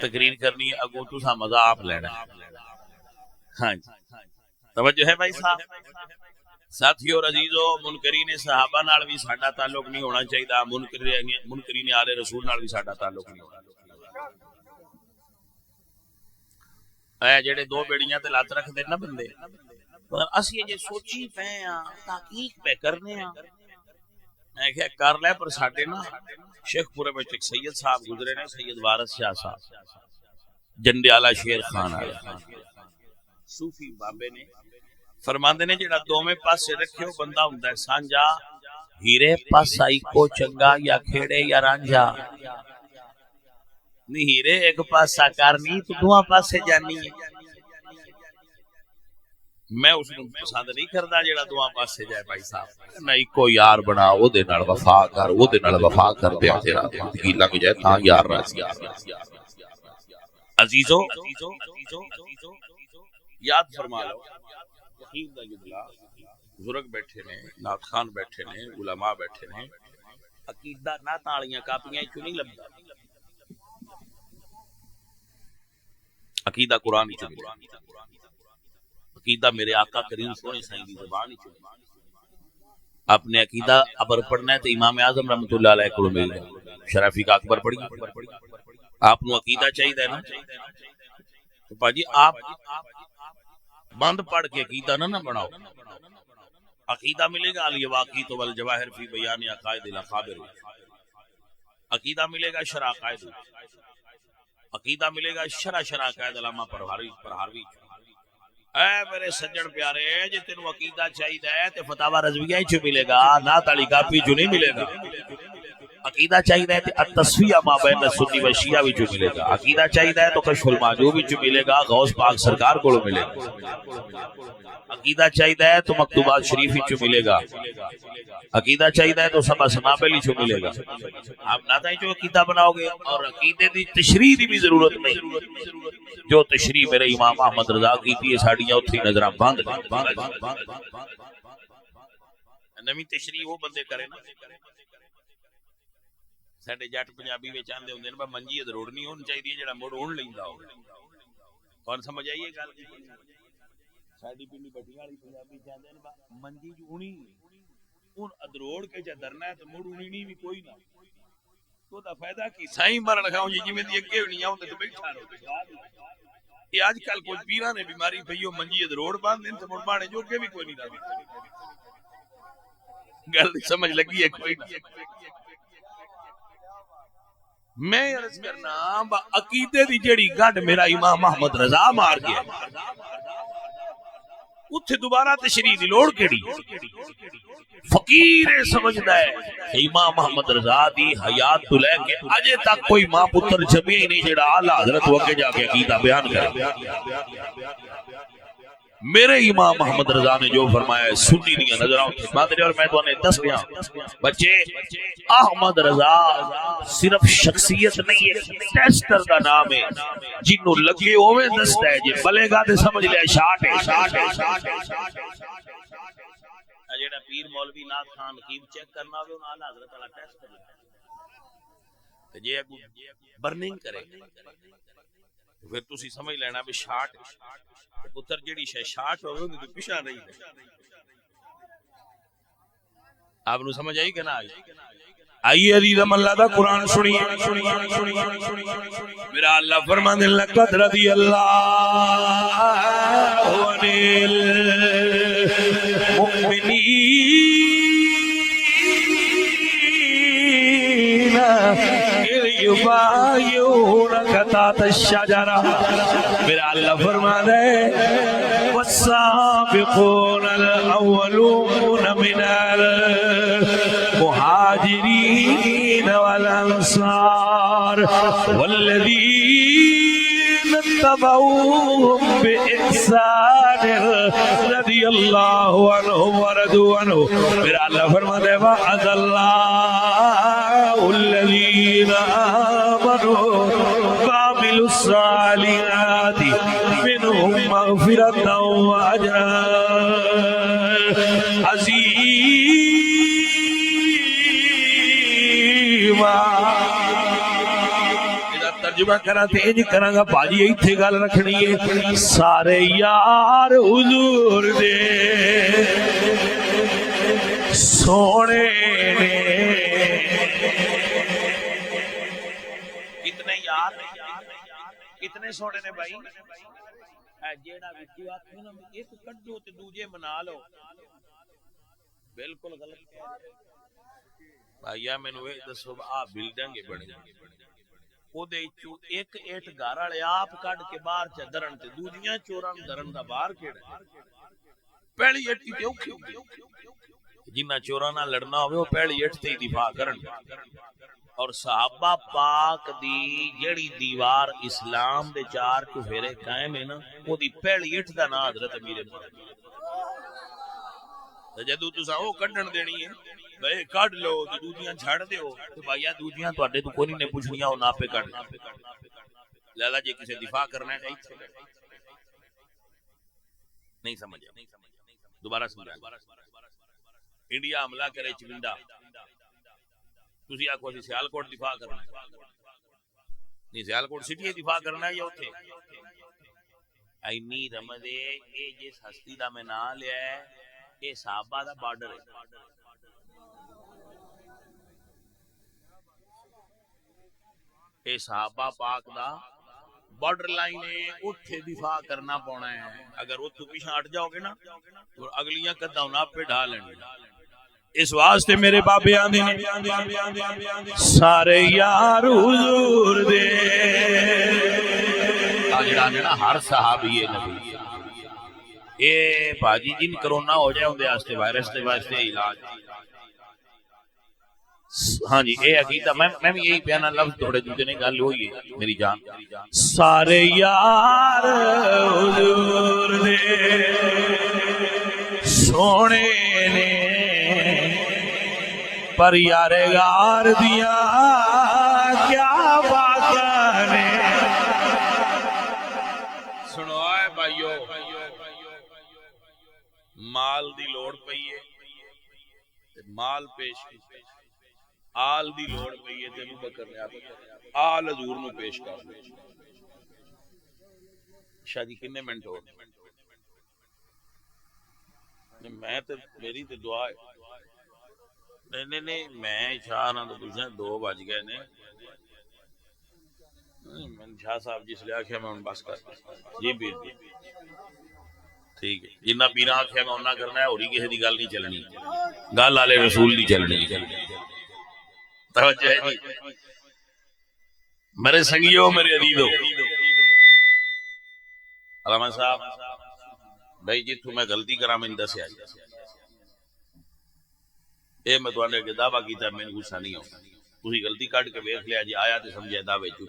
تقریر کرنی ہے اگوں تو مزہ آپ لینا. ہاں جی توجہ ہے بھائی صاحب. ساتھیو اور عزیزو منکرین صحابہ نال بھی ساڈا تعلق نہیں ہونا چاہیے. منکرین آل رسول نال بھی ساڈا تعلق نہیں ہونا چاہیے. اے جڑے دو بیڑیاں تے لات رکھ دے نا بندے اسی جے سوچی پے ہاں تحقیق پہ کرنے ہاں میں کہ کر لے پر ساڈے نا شیخ پورے وچ ایک سید صاحب گزرے نے سید وارث شاہ صاحب جنڈیالہ شیر خان والے صوفی بابے نے فرماندے نے جڑا دوویں پاسے رکھیو بندہ ہوندا ہے سانجا ہیرے پاسا اکو چنگا یا کھیڑے یا رانجھا نہیں ہیرے ایک پاسا کرنی تو دوواں پاسے جانی ہے. میں اس کو پسند نہیں کردا جڑا دوواں پاسے جائے بھائی صاحب نہ اکو یار بنا او دے نال وفا کر او دے نال وفا کر دے تیرا زندگی لگ جائے تاں یار راضی. عزیزو یاد فرما لو یقین دا جملہ بزرگ بیٹھے نے نعت خان بیٹھے نے علماء بیٹھے نے عقیدہ نعت والیاں کاپیاں کیوں نہیں لبدا عقیدہ قرآن ہی چلے عقیدہ میرے آقا کریم سونے سائیں دی زبان ہی چلے. اپنے عقیدہ ابر پڑھنا ہے تو امام اعظم رحمۃ اللہ علیہ کو مل جائے شرافی کا اکبر پڑھی آپ نو عقیدہ چاہیے نا تو پاجی آپ بند پڑھ کے عقیدہ نہ بناؤ. عقیدہ ملے گا الواقیت والجواہر فی بیان عقائد الاخابر عقیدہ ملے گا شرع عقائد عقیدہ ملے گا شرع عقائد علامہ پرہاروی. اے میرے سجن پیارے جے تینوں عقیدہ چاہیے تے فتاوی رضویہ چ ملے گا نعت علی کاپی چ نہیں ملے گا. عقیدہ چاہیے تے التصفیہ ما بین سنی و شیعہ وچ ملے گا. عقیدہ چاہیے تو کشف المحجوب وچ ملے گا غوث پاک سرکار کو ملے گا. عقیدہ چاہیے تو مکتوبات شریف وچ ملے گا. عقیدہ چاہیے تو سبا سنابل وچ ملے گا. آپ نعت جو عقیدہ بناؤ گے اور عقیدے دی تشریح دی بھی ضرورت نہیں جو تشریح میرے امام احمد رضا کی تھی ساڑیاں اتھی نظراں بند نویں تشریح وہ بندے کرے نا ساڈے جٹ پنجابی وچ آندے ہوندے نے منجی ادروڑ نہیں ہونی چاہیے جڑا مڑ اون لیندا ہو. کون سمجھ آئیے گل ساڈی پنڈی بٹی والی پنجابی چاہندے نے منجی جو اونی اون ادروڑ کے جے درنا ہے تے مڑ اونی نہیں بھی کوئی نہ تو دا فائدہ کی سائیں مرن کھاؤں جی جویں دی اگے ہونی آوندے تے بیٹھا رہو. یہ آج کل کوئی پیراں نے بیماری پئیو منجی ادروڑ باندھ دین تے مڑ بانے جو کے بھی کوئی نہیں رہا. گل سمجھ لگی ہے کوئی نہ. میں عرض کرنا عقیدے دی جڑی گڈ میرا امام احمد رضا مار گیا اتھے دوبارہ تشریح دی لوڑ کیڑی فقیر سمجھدا ہے امام احمد رضا دی حیات تو لے کے اجے تک کوئی ماں پتر جمے نہیں جڑا اعلی حضرت وگے جا کے عقیدہ بیان کرے. میرے امام محمد رضا نے جو فرمایا ہے سنی دیا نظروں سے مادری اور میں تو نے دس گیا بچے احمد رضا صرف شخصیت نہیں ہے ٹیسٹر دا نام ہے جنوں لگے ہوئے دستا ہے جی بلے گا تے سمجھ لے شاٹ ہے. جیڑا پیر مولوی نعت خان کی چیک کرنا ہوے انہاں اعلی حضرت والا ٹیسٹ کرنا تے جے برننگ کرے پھر تسی سمجھ لینا بھی شاٹ پتر جیڑی شے شاٹ ہوے تے پیچھے نہیں آپ نو سمجھ آئی کہ نہ آئی. آئیے عزیزم اللہ دا قرآن سنیے میرا اللہ فرمانے لقد رضی اللہ عن المؤمنین یبایعونک تحت الشجرہ. میرا اللہ فرمانے والسابقون الاولون من المہاجرین والانصار والذین اتبعوهم بإحسان رضی اللہ عنہم ورضوا عنہ. میرا اللہ فرماتے وعد اللہ الذین آمنوا وعملوا الصالحات منهم مغفرة وأجرا عظیما. اج میں کراں تے انج کراں گا باجی ایتھے گل رکھنی ہے سارے یار حضور دے سونے نے کتنے یار کتنے سونے نے بھائی جیڑا وچ آکھے نا ایک کڈو تے دوجے منا لو بالکل غلط بھائیا مینوں اے دسو آ بلڈنگ بنے او دے چوں ایک ایٹ گھر والے آپ کڈ کے باہر چ درن تے دوجیاں چوراں درن دا باہر کیڑا پہلی اٹی تے اوکھی جنہ چوراں نال لڑنا ہوے او پہلی اٹ تے دفاع کرن اور صحابہ پاک دی جڑی دیوار اسلام دے چار چفیرے قائم ہے نا او دی پہلی اٹھ دا نام حضرت امیر جدو تساں او کڈن دینی ہے بھائی کڈ لو تے دوجیاں چھڑ دیو تے بھائیا دوجیاں تواڈے تو کوئی نہیں پوچھنیاں او ناپے کڈ لالا جی کسے دفاع کرنا ہے ایتھے نہیں سمجھا دوبارہ سمجھا انڈیا حملہ کرے چونڈا تسی آکھو سی سیالکوٹ دفاع کرنا نہیں سیالکوٹ سٹی دفاع کرنا ہے یا اوتھے اینی رمدے اے جس ہستی دا میں نام لیا ہے اے صحابہ دا بارڈر ہے اے صحابہ پاک دا بارڈر لائن ہے اوتھے دفاع کرنا پونا ہے اگر اوتھے پیچھے ہٹ جاؤ گے نا تو اگلیاں قدم نہ پہ ڈھا لیں اس واسطے میرے بابے آندے نے سارے یار حضور دے جڑا نا ہر صحابی ہے نبی اے باجی جن کرونا ہو جائے اندے واسطے وائرس دے واسطے علاج ہاں جی اے عقیدہ میں بھی یہی پیانا لفظ تھوڑے دوسرے نے گل ہوئی ہے میری جان سارے یار حضور دے سونے نے پر یار غار دیا کیا بات نے سنو اے بھائیو مال دی لوڑ پئی ہے مال پیش کیتا آل دی لوڑ پئی ہے تے ابو بکر نے آل حضور نو پیش کر شادی کنے منٹ ہو میں تے میری تے دعا ہے نہیں میں شاہ نہ تو پوچھنا 2 بج گئے نے میں شاہ صاحب جس لے آکھیا میں بس کر جی پیر جی ٹھیک ہے جنہ پیرا آکھیا میں انہاں کرنا ہے ہوری کسی دی گل نہیں چلنی گل والے رسول دی چلنی توجہ ہے جی میرے سنگیو میرے عزیزو علامہ صاحب بھائی جتوں میں غلطی کرا میں دسیا اے میں تواڈے اگے دعویٰ کیتا میں غصہ نہیں ہوں تسی غلطی کڈ کے ویکھ لیا جی آیا تے سمجھے دعوے چ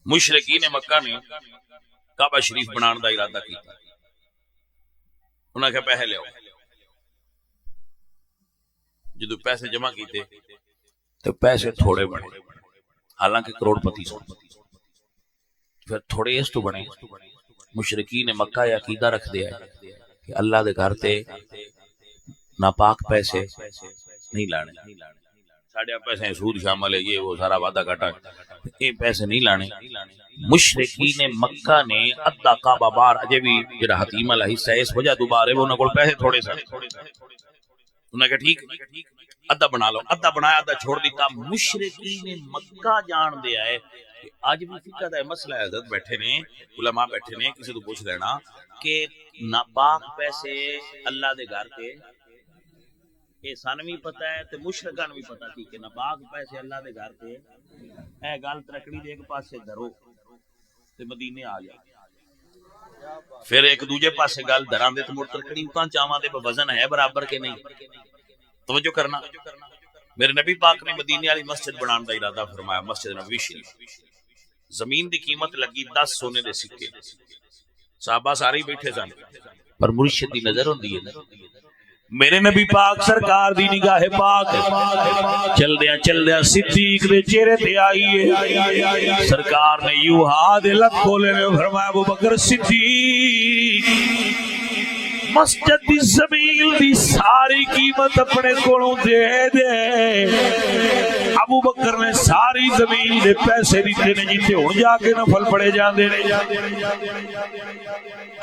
مشرکین مکہ نے کعبہ شریف بنان دا ارادہ کیتا انہاں کہ پیسے لیاؤ جدو پیسے جمع کیتے تو پیسے تھوڑے بنے حالانکہ کروڑ پتی سن پھر تھوڑے اس تو بنے مشرکین مکہ یہ عقیدہ رکھ دیا کہ اللہ دے گھر تے ناپاک پیسے نہیں لانے ساڑھے پیسے سود شامل ہے یہ وہ سارا وعدہ کٹا یہ پیسے نہیں لانے مشرکین مکہ نے ادھا کعبہ بار اجے بھی جڑا حتیم والا حصہ ہے اس وجہ دوبارہ وہ انہاں کول پیسے تھوڑے سن انہاں کہ ٹھیک ادھا بنا لو ادھا بنایا ادھا چھوڑ دیتا مشرکین مکہ جان دے آئے آج بھی فقہ دا مسئلہ ہے حضرت بیٹھے نے علماء بیٹھے نے کسی تو پوچھ لینا کہ ناپاک پیسے اللہ دے گھر کے یہ سان بھی پتہ ہے تے مشرکان بھی پتہ تھی کہ ناپاک پیسے اللہ دے گھر کے اے گل ترکڑی دے ایک پاسے دھرو تے مدینے آ جا پھر ایک دوجے پاسے گل دھراں دے تے مڑ ترکڑی اتاں چاواں دے وزن ہے برابر کے نہیں توجہ کرنا میرے نبی پاک نے مدینے والی مسجد بنان دا ارادہ فرمایا مسجد نبوی شریف زمین دی قیمت لگی 10 سونے دے سکے صحابہ سارے بیٹھے سن پر مرشد دی نظر ہوندی ہے میرے نبی پاک سرکار دی نگاہ پاک چل دیا صدیق دے چہرے تے آئی ہے سرکار نے یوں ہاتھ لب کھولے نے فرمایا ابو بکر صدیق مسجد دی زمین دی ساری قیمت اپنے کولوں دے دے. ابو بکر نے ساری زمین دے پیسے دیتے نے جیتے ہن جا کے نفل پڑے جاندے نے.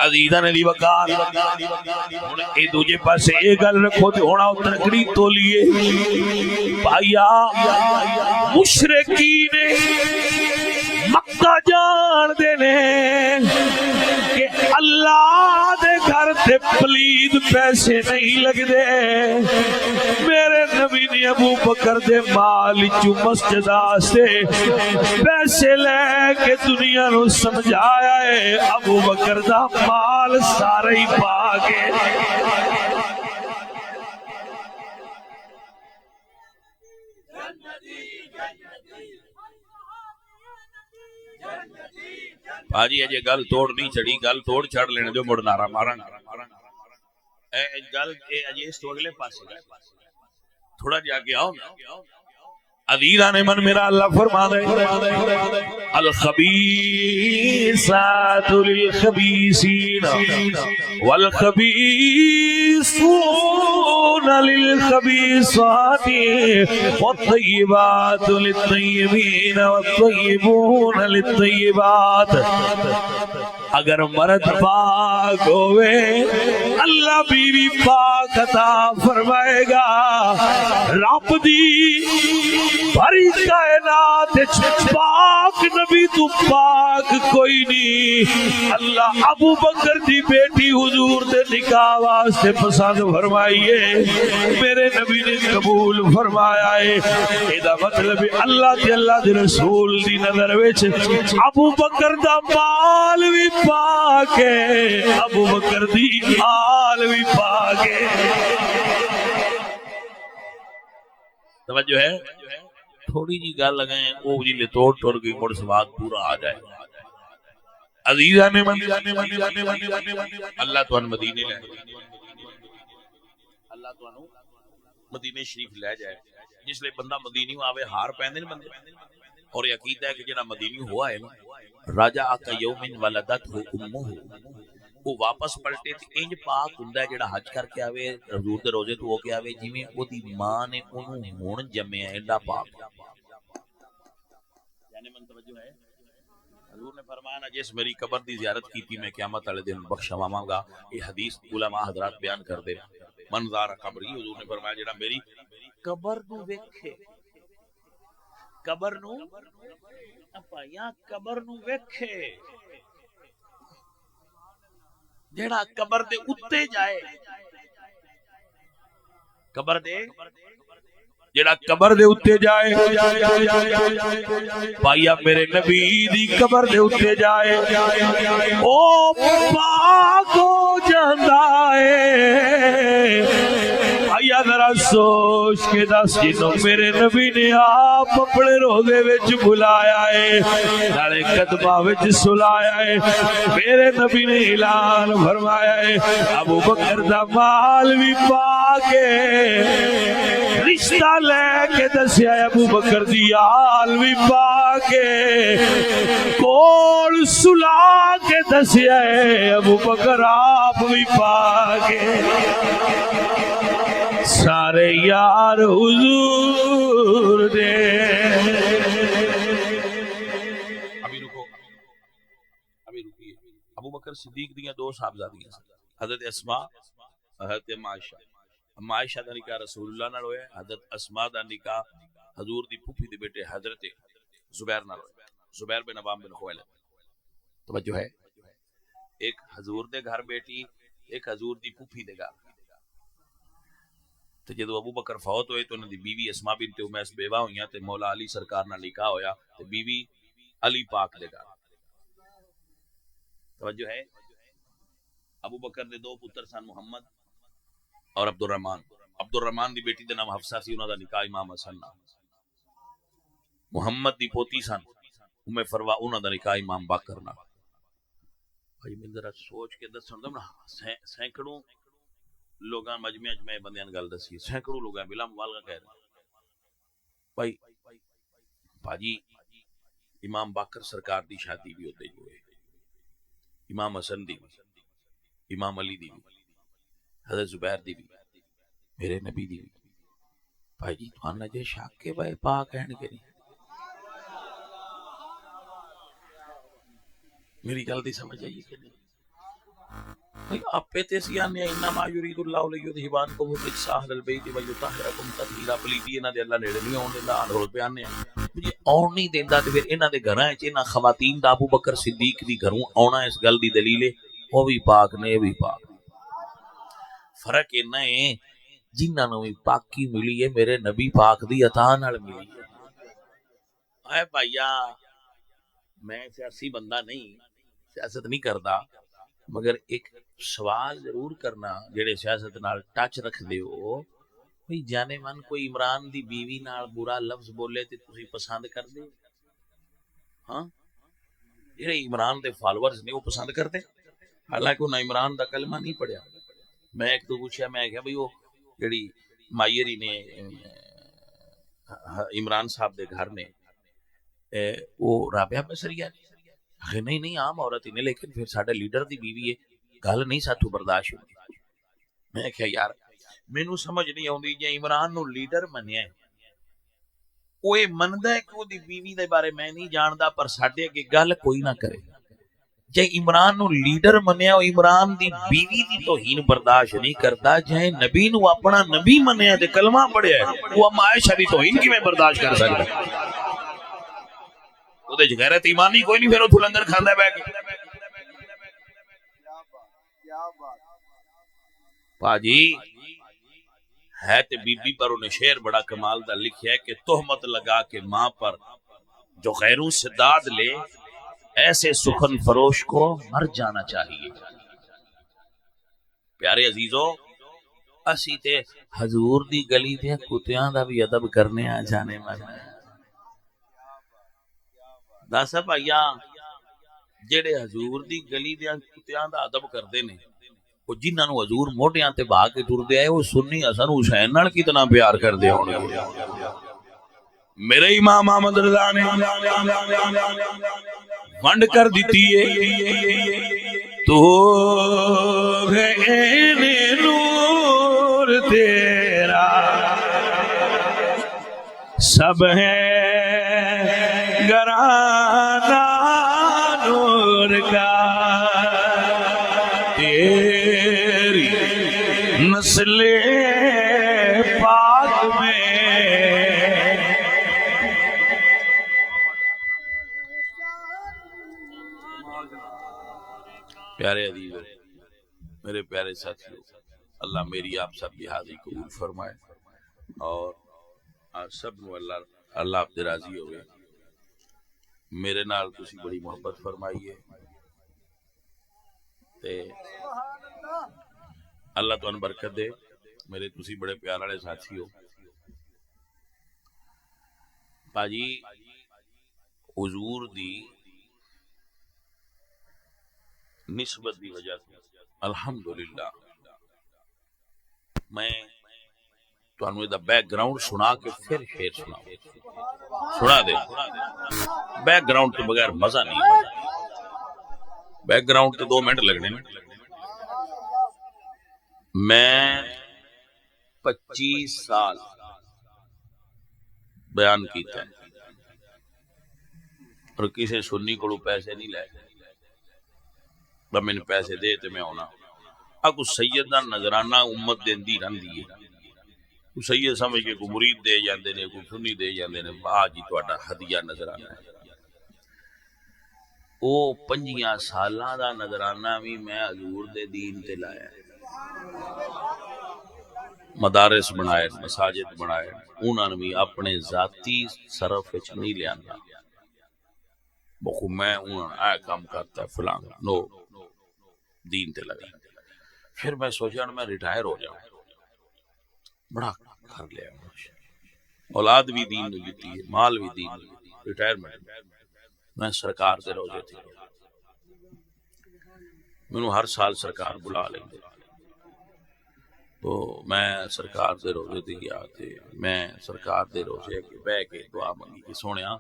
عزیزاں نے دی وقار ہن اے دوجے پاسے اے گل رکھو تے ہن او تنقید تولیے. بھائیا مشرکین مکہ جان دے نے کہ اللہ دے گھر تے پلید پیسے نہیں لگ دے. میرے نبی نے ابو بکر دے مال چو مسجد آستے پیسے لے کے دنیا نو سمجھایا ہے. ابو بکر دا مال سارے ہی پا گئے. باجی اجے گل توڑ نہیں چڑی, گل توڑ چڑھ لینے جو مڑ نارا مارا گل اجے اس تو اگلے پاسے تھوڑا جا کے آؤ. عزیزاں نے من میرا اللہ فرما دے الخبیثات للخبیثین والخبیثون للخبیثات والطیبات للطیبین والطیبون للطیبات. اگر مرد پاک ہوئے اللہ بیوی پاک عطا فرمائے گا. رب دی بھری کائنات پاک نبی تو پاک کوئی نہیں. اللہ ابو بکر دی بیٹی حضور دے نکاح واسطے پسند فرمائیے, میرے نبی نے قبول فرمایا ہے. ایدا مطلب اللہ تے اللہ دے رسول دی نظر وچ ابو بکر دا مال بھی پاک ہے, ابو بکر دی آل بھی پاک ہے. توجہ ہے, تھوڑی جی گل لگائیں وہ جی لے توڑ ٹوڑ گئی مڑ سواد پورا آ جائے. عزیزاں نے اللہ تو مدینے لے, اللہ تو مدینے شریف لے جائے. جس لئے بندہ مدینی آوے ہار پہنے بندے, اور یہ عقیدہ ہے کہ جنہا مدینی ہوا ہے راجہ آقا یومن ولدت ہو امہ, وہ واپس پلٹے تھے انج پاک ہندہ ہے جڑا حج کر کے آوے حضور دے روزے تو ہو کے آوے جی میں وہ دی ماں نے انہوں ہون جمع ہے انڈا پاک. یعنی من توجہ ہے, حضور نے فرمایا نا جس میری قبر دی زیارت کی تھی میں قیامت والے دن بخشواں گا. یہ حدیث علماء حضرات بیان کر دے. منظار قبری, حضور نے فرمایا جڑا میری قبر نو ویکھے, قبر نو اپایا قبر نو ویکھے, جڑا قبر دے اتے جائے, قبر دے جڑا قبر دے اتے جائے پائیا میرے نبی دی قبر دے اتے جائے او پاک ہو جاندا ہے. پائیا ذرا سوچ کے دس جنوں میرے نبی نے آپ اپنے روزے وچ بلایا ہے, نالے قدماں وچ سلایا ہے. میرے نبی نے اعلان فرمایا ہے ابو بکر دا مال بھی پاک ہے. رشتہ لے کے دسیا ابو بکر دی آل بھی پاک ہے. کول سلا کے دسیا ابو بکر آپ بھی پاک ہے. سارے یار حضور دے. ابھی رکیے. ابو بکر صدیق دیاں دو صاحبزادیاں حضرت اسماء حضرت عائشہ. عائشہ دا نکاح رسول اللہ نال ہویا, حضرت اسماء دا نکاح حضور دی پھوپھی دے بیٹے حضرت زبیر نال ہویا, زبیر بن عوام بن خویلد. توجہ ہے, ایک حضور دے گھر بیٹی, ایک حضور دی پھوپھی دے گھر. تے جدو ابو بکر فوت ہوئے تو انہاں دی بیوی اسماء بنت امیس بیوہ ہوئیاں تے مولا علی سرکار نال نکاح ہویا تے بیوی علی پاک دے گھر. توجہ ہے, ابو بکر دے دو پتر سن محمد اور عبد الرحمن. عبد الرحمن دی بیٹی دے نام حفصہ سی, انہاں دا نکاح امام حسن نال. محمد دی پوتی سن ام فروا, انہاں دا نکاح امام باقر نال. بھائی میں ذرا سوچ کے دسن دم نا, سینکڑوں لوگاں مجمع میں بندیاں گل دسی, سینکڑوں لوگاں بلا مبالغہ کہہ رہے. بھائی باجی امام باقر سرکار دی شادی بھی ہوتے جو ہے, امام حسن دی بھی, امام علی دی بھی, حضرت زبیر دی بھی میرے نبی دی بھی بھائی جی تھانہ جے شک کے بھائی پاک کہن کے نہیں میری گل دی سمجھ آئی کہ نہیں آپ تے سی آنے انما یرید اللہ لیذھب عنکم الرجس اہل البیت ویطہرکم تطہیرا پلیتی انہاں دے اللہ نیڑے نہیں آون دیندا روز پہ آنے جی آن نہیں دیندا تے پھر انہاں دے گھراں وچ انہاں خواتین دا ابو بکر صدیق دی گھروں آنا اس گل دی دلیل ہے او بھی پاک نے بھی پاک فرق اتنا ہے جنہاں نوں بھی پاکی ملی ہے میرے نبی پاک دی عطا نال ملی ہے اے بھائیا میں سیاسی بندہ نہیں سیاست نہیں کردا مگر ایک سوال ضرور کرنا جڑے سیاست نال ٹچ رکھ دیو کوئی جانے من کوئی عمران دی بیوی نال برا لفظ بولے تے تسی پسند کر دے ہاں جڑے عمران دے فالوورز نے وہ پسند کرتے حالانکہ انہاں عمران دا کلمہ نہیں پڑھیا میں ایک تو پوچھا میں کہا بھئی وہ جڑی مائری نے عمران صاحب دے گھر نے وہ رابعہ بصریہ نہیں نہیں عام عورت ہی نے لیکن پھر ساڈے لیڈر دی بیوی ہے گل نہیں ساتھوں برداشت ہوتی میں کہا یار مینوں سمجھ نہیں آوندی جے عمران نو لیڈر منیا ہے او اے مندا ہے کہ او دی بیوی دے بارے میں نہیں جاندا پر ساڈے اگے گل کوئی نہ کرے جے عمران نو لیڈر منیا او عمران دی بیوی دی توہین برداشت نہیں کردا جے نبی نو اپنا نبی منیا تے کلمہ پڑھیا ہے او ام عائشہ دی توہین کیویں برداشت کر سکدا او دے غیرت ایمانی کوئی نہیں پھر او لنگر کھاندا بیٹھ کے پاجی ہے تے بی بی پر انہیں شعر بڑا کمال دا لکھیا ہے کہ تہمت لگا کے ماں پر جو غیروں سے داد لے ایسے سخن فروش کو مر جانا چاہیے پیارے عزیزو اسی تے حضور دی گلی دے کتیاں دا بھی ادب کرنے آ جانے من داسا بھائیا جڑے حضور دی گلی دے کتیاں دا ادب کردے نے وہ جنہاں نو حضور موڈیاں تے بھا کے ٹردے آئے وہ سنی حسن حسین نال کتنا پیار کردے ہون گے میرے امام احمد رضا نے ونڈ کر دیتی ہے تو ہے نور تیرا سب ہے گرانا نور کا تیری نسل پاک میں پیارے عزیز میرے پیارے ساتھیو اللہ میری آپ سب کی حاضری قبول فرمائے اور سب نو اللہ آپ دے راضی ہوئے میرے نال تسی بڑی محبت فرمائی ہے تے اللہ تو ان برکت دے میرے تسی بڑے پیار والے ساتھی ہو باجی حضور دی نسبت دی وجہ سے الحمدللہ میں تو دا بیک گراؤنڈ سنا کے پھر شعر سنا دے بیک گراؤنڈ کے بغیر مزہ نہیں بیک گراؤنڈ کے 2 منٹ لگنے میں 25 سال بیان کیتا ہے اور کسی سنی کو پیسے نہیں لے میں پیسے دے تے میں ہونا اگو سید دا نظرانہ امت دیندی رہندی ہے سید سمجھ کے کوئی مرید دے جاندے نے کوئی سنی دے جاندے نے آج ہی تہاڈا ہدیہ نظرانہ ہے او 5 سالاں دا نظرانہ بھی میں حضور دے دین تے لایا مدارس بنائے مساجد بنائے انہاں نے بھی اپنے ذاتی صرف وچ نہیں لیاندا بخو میں انہاں اے کام کرتا ہے فلاں نو دین تے لگا پھر میں سوچا میں ریٹائر ہو جاؤں بڑا کر لیا اولاد بھی دین نے دیتی ہے مال بھی دین نے دیتی ہے ریٹائرمنٹ میں سرکار دے روزے تھے میں ہر سال سرکار بلا لیں گے تو میں سرکار دے روزے دے گیا تھے میں سرکار دے روزے کے بہ کے دعا منگی کہ سونیا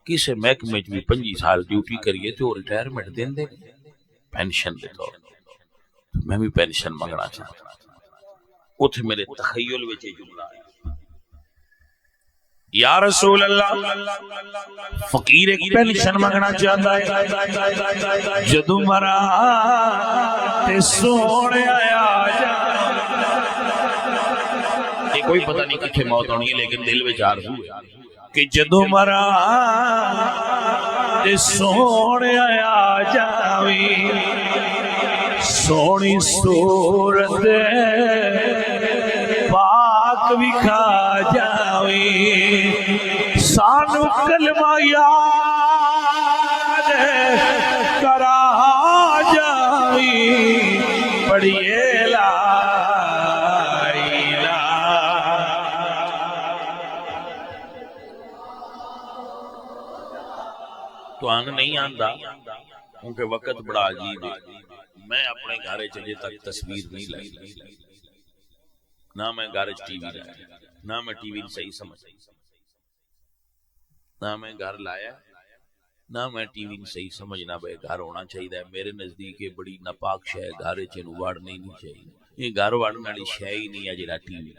کسے محکمے بھی 25 سال ڈیوٹی کریے تو ریٹائرمنٹ دین دے پینشن دے طور میں بھی پینشن منگنا چاہتا اتھے میرے تخیل وچ یہ جملہ آیا، یا رسول اللہ فقیر ایک پینشن منگنا چاہتا ہے، جدو مرا تے سونے آیا جا۔ یہ کوئی پتہ نہیں کتھے موت ہونی ہے، لیکن دل وچ آرزو ہے کہ جدو مرا تے سونے آیا جاوی، سونی صورت پاک وکھا جاوی، سانو کلمہ یاد کرا جاوی، پڑھیے لا الہ۔ تو آنگ نہیں آندہ کیونکہ وقت بڑا عجیب ہے۔ میں اپنے گھارے چلے تک تصویر نہیں لائی، نہ میں گھارے ٹی وی لایا، نہ میں ٹی وی صحیح سمجھ، نہ میں گھر لایا، نہ میں ٹی وی صحیح سمجھنا بے گھر ہونا چاہیے۔ میرے نزدیک بڑی ناپاک شے گھارے چنو واڑنے نہیں چاہیے، یہ گھر واڑنے والی شے ہی نہیں ہے جڑا ٹی وی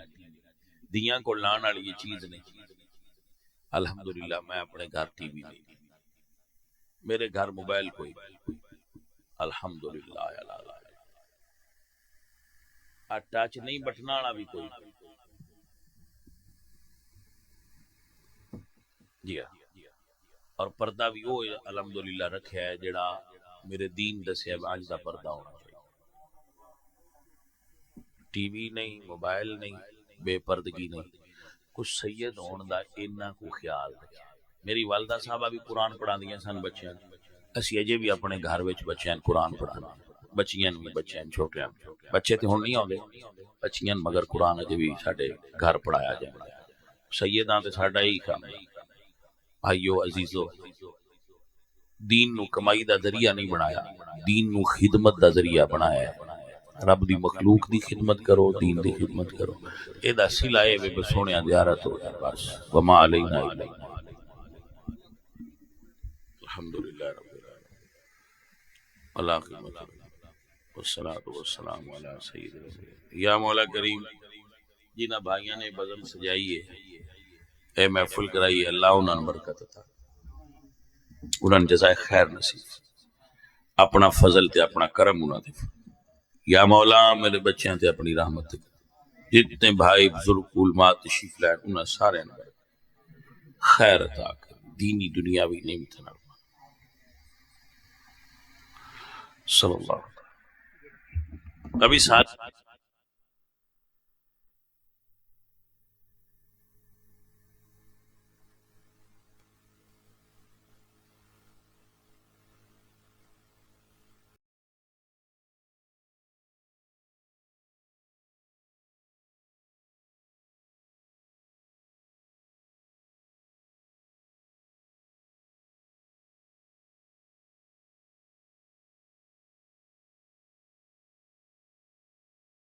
دیاں کو لان والی یہ چیز نہیں۔ الحمدللہ میں اپنے گھر ٹی وی نہیں، میرے گھر موبائل کوئی، الحمدللہ ٹچ نہیں بٹنا والا بھی کوئی، جی ہاں، اور پردہ بھی وہ الحمدللہ رکھا ہے جڑا میرے دین دسیا آج دا پردہ ہونا چاہیے۔ ٹی وی نہیں، موبائل نہیں، بے پردگی نہیں، کچھ سید ہون دا انہاں کو خیال رکھے۔ میری والدہ صاحبہ بھی قرآن پڑھا دیا سن بچیاں، اسی اجے بھی اپنے گھر وچ بچیاں قرآن پڑھانا، بچیاں بھی بچیاں چھوٹے بچے تے ہن نہیں آندے بچیاں، مگر قرآن اجے بھی ساڈے گھر پڑھایا جائے۔ سیداں تے ساڈا ہی کام ہے۔ بھائیو عزیزو، دین نو کمائی دا ذریعہ نہیں بنایا، دین نو خدمت دا ذریعہ بنایا ہے۔ رب دی مخلوق دی خدمت کرو، دین دی خدمت کرو، اے دا صلہ اے وے سونیا زیارت ہو جائے بس۔ وما علینا الا الحمدللہ رب العالمین، اللہ خدمت والصلاة والسلام علی سید رسول۔ یا مولا کریم، جنہ بھائیاں نے بزم سجائی ہے، اے محفل کرائی ہے، اللہ انہاں نے برکت عطا، انہاں نے جزائے خیر نصیب، اپنا فضل تے اپنا کرم انہاں دے۔ یا مولا میرے بچیاں تے اپنی رحمت تے، جتنے بھائی بزرگ علماء تشریف لائے انہاں سارے نے خیر عطا کر، دینی دنیاوی نعمت نال صلی اللہ علیہ وسلم۔ ابھی ساتھ